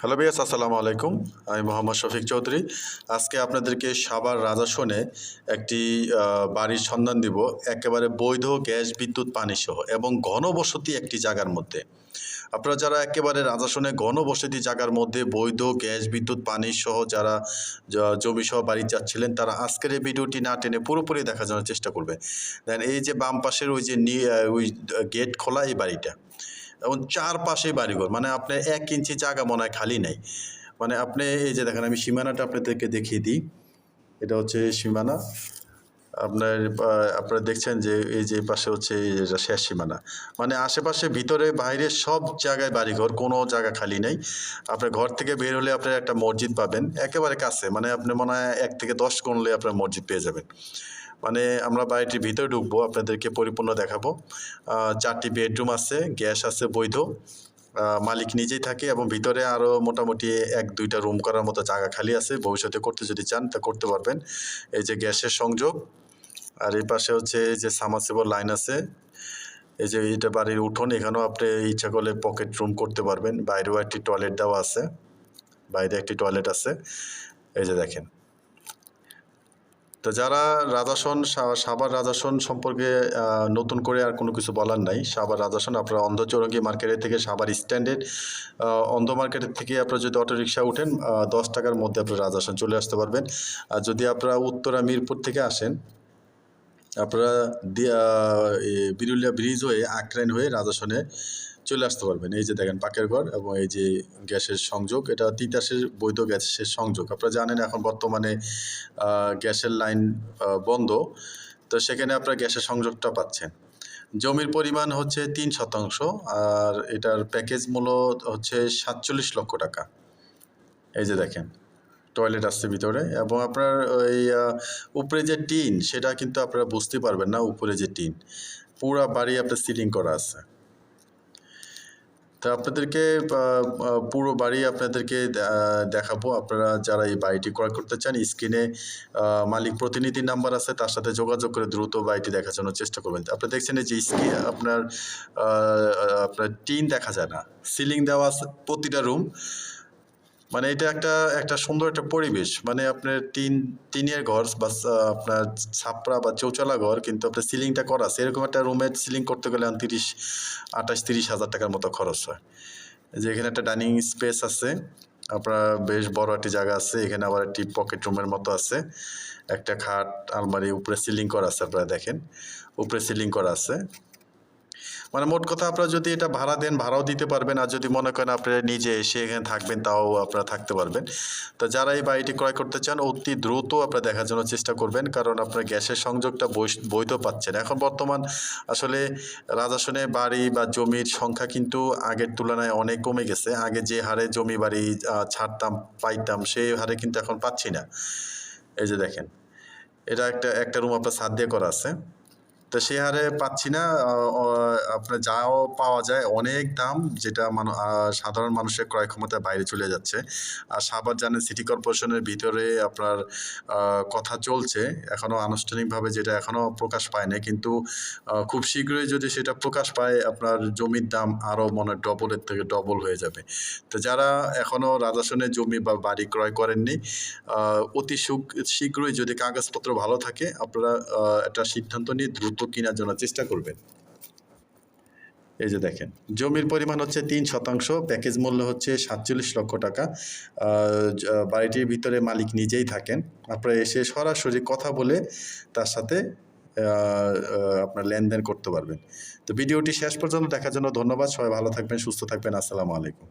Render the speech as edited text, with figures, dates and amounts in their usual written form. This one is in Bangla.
হ্যালো বিয়াস, আসসালামু আলাইকুম। আমি মোহাম্মদ শফিক চৌধুরী। আজকে আপনাদেরকে সাভার রাজাসনে একটি বাড়ির সন্ধান দিব, একেবারে বৈধ গ্যাস বিদ্যুৎ পানি সহ এবং ঘনবসতি একটি জায়গার মধ্যে। আপনারা যারা একেবারে রাজাসনে ঘনবসতি জায়গার মধ্যে বৈধ গ্যাস বিদ্যুৎ পানি সহ যারা জমি সহ বাড়ি যাচ্ছিলেন, তারা আজকের এই ভিডিওটি না টেনে পুরোপুরি দেখার জন্য চেষ্টা করবে। দেন এই যে বাম পাশের ওই যে ওই গেট খোলা এই বাড়িটা, এবং চারপাশে বাড়িঘর, মানে আপনার 1 ইঞ্চি জায়গা মনে হয় খালি নাই। মানে আপনি এই যে দেখেন, আমি সীমানাটা আপনাদেরকে দেখিয়ে দিই। এটা হচ্ছে সীমানা। আপনারা দেখছেন যে এই যে পাশে হচ্ছে এটা শেষ সীমানা। মানে আশেপাশে ভিতরে বাইরে সব জায়গায় বাড়িঘর, কোনো জায়গা খালি নেই। আপনার ঘর থেকে বের হলে আপনার একটা মসজিদ পাবেন একেবারে কাছে, মানে আপনি মনে হয় 1 থেকে 10 গুনলে আপনার মসজিদ পেয়ে যাবেন। মানে আমরা বাড়িটির ভিতরে ঢুকবো, আপনাদেরকে পরিপূর্ণ দেখাবো। 4টি বেডরুম আছে, গ্যাস আছে বৈধ, মালিক নিজেই থাকে এবং ভিতরে আরও মোটামুটি 1-2টা রুম করার মতো জায়গা খালি আছে। ভবিষ্যতে করতে যদি চান তা করতে পারবেন। এই যে গ্যাসের সংযোগ, আর এই পাশে হচ্ছে এই যে সাবমার্সিবল লাইন আছে। এই যে এটা বাড়ির উঠোন, এখানেও আপনি ইচ্ছা করলে পকেট রুম করতে পারবেন। বাইরেও একটি টয়লেট দেওয়া আছে, বাইরে একটি টয়লেট আছে। এই যে দেখেন। তো যারা সাভার রাজাসন সম্পর্কে নতুন করে আর কোনো কিছু বলার নাই। সাভার রাজাসন আপনারা অন্ধচৌরঙ্গি মার্কেটের থেকে সাভার স্ট্যান্ডের অন্ধ মার্কেটের থেকে আপনারা যদি অটোরিকশা উঠেন 10 টাকার মধ্যে আপনারা রাজাসন চলে আসতে পারবেন। আর যদি আপনারা উত্তরা মিরপুর থেকে আসেন, আপনারা বিরুলিয়া ব্রিজ হয়ে আক্রাইন হয়ে রাজাসনে চলে আসতে পারবেন। এই যে দেখেন পাকের ঘর এবং এই যে গ্যাসের সংযোগ, এটা তিতাসের বৈধ গ্যাসের সংযোগ। আপনারা জানেন এখন বর্তমানে গ্যাসের লাইন বন্ধ, তো সেখানে আপনারা গ্যাসের সংযোগটা পাচ্ছেন। জমির পরিমাণ হচ্ছে 3 শতাংশ, আর এটার প্যাকেজ মূল্য হচ্ছে 47 লক্ষ টাকা। এই যে দেখেন টয়লেট আসছে ভিতরে, এবং আপনার ওই উপরে যে টিন সেটা কিন্তু আপনারা বুঝতে পারবেন না। উপরে যে টিন, পুরা বাড়ি আপনার সিলিং করা আছে। তো আপনাদেরকে পুরো বাড়ি আপনাদেরকে দেখাবো। আপনারা যারা এই বাড়িটি ক্রয় করতে চান, স্ক্রিনে মালিক প্রতিনিধির নাম্বার আছে, তার সাথে যোগাযোগ করে দ্রুত বাড়িটি দেখার জন্য চেষ্টা করবেন। আপনারা দেখছেন যে আপনার টিন দেখা যায় না, সিলিং দেওয়া আছে প্রতিটা রুম। মানে এটা একটা সুন্দর একটা পরিবেশ। মানে আপনার টিনের ঘর বা আপনার ছাপড়া বা চৌচালা ঘর, কিন্তু আপনার সিলিংটা করা আছে। এরকম একটা রুমের সিলিং করতে গেলে 28-30 হাজার টাকার মতো খরচ হয়। যে এখানে একটা ডাইনিং স্পেস আছে, আপনার বেশ বড় একটি জায়গা আছে। এখানে আবার একটি পকেট রুমের মতো আছে, একটা খাট, আলমারি, উপরে সিলিং করা আছে। আপনারা দেখেন উপরে সিলিং করা আছে। মানে মোট কথা, আপনারা যদি এটা ভাড়া দেন ভাড়াও দিতে পারবেন, আর যদি মনে করেন আপনারা নিজে এসে এখানে থাকবেন তাও আপনারা থাকতে পারবেন। তো যারা এই বাড়িটি ক্রয় করতে চান অতি দ্রুত আপনারা দেখার জন্য চেষ্টা করবেন, কারণ আপনার গ্যাসের সংযোগটা বৈধ পাচ্ছেন। এখন বর্তমান আসলে রাজাসনে বাড়ি বা জমির সংখ্যা কিন্তু আগের তুলনায় অনেক কমে গেছে। আগে যে হারে জমি বাড়ি ছাড়তাম পাইতাম, সেই হারে কিন্তু এখন পাচ্ছি না। এই যে দেখেন, এটা একটা রুম আপনার ছাদ দিয়ে করা আছে, তো সে হারে পাচ্ছি না। আপনার যাও পাওয়া যায় অনেক দাম, যেটা সাধারণ মানুষের ক্রয় ক্ষমতার বাইরে চলে যাচ্ছে। আর সাভার জানেন সিটি কর্পোরেশনের ভিতরে আপনার কথা চলছে এখনও আনুষ্ঠানিকভাবে, যেটা এখনও প্রকাশ পায় না, কিন্তু খুব শীঘ্রই যদি সেটা প্রকাশ পায় আপনার জমির দাম আরও মনে হয় ডবলের থেকে ডবল হয়ে যাবে। তো যারা এখনও রাজাসনে জমি বা বাড়ি ক্রয় করেননি, অতি শীঘ্রই যদি কাগজপত্র ভালো থাকে আপনারা একটা সিদ্ধান্ত নিয়ে দ্রুত কেনার জন্য চেষ্টা করবেন। এই যে দেখেন জমির পরিমাণ হচ্ছে 3 শতাংশ, প্যাকেজ মূল্য হচ্ছে 47 লক্ষ টাকা। বাড়িটির ভিতরে মালিক নিজেই থাকেন। আপনারা এসে সরাসরি কথা বলে তার সাথে আপনার লেনদেন করতে পারবেন। তো ভিডিওটি শেষ পর্যন্ত দেখার জন্য ধন্যবাদ। সবাই ভালো থাকবেন, সুস্থ থাকবেন। আসসালামু আলাইকুম।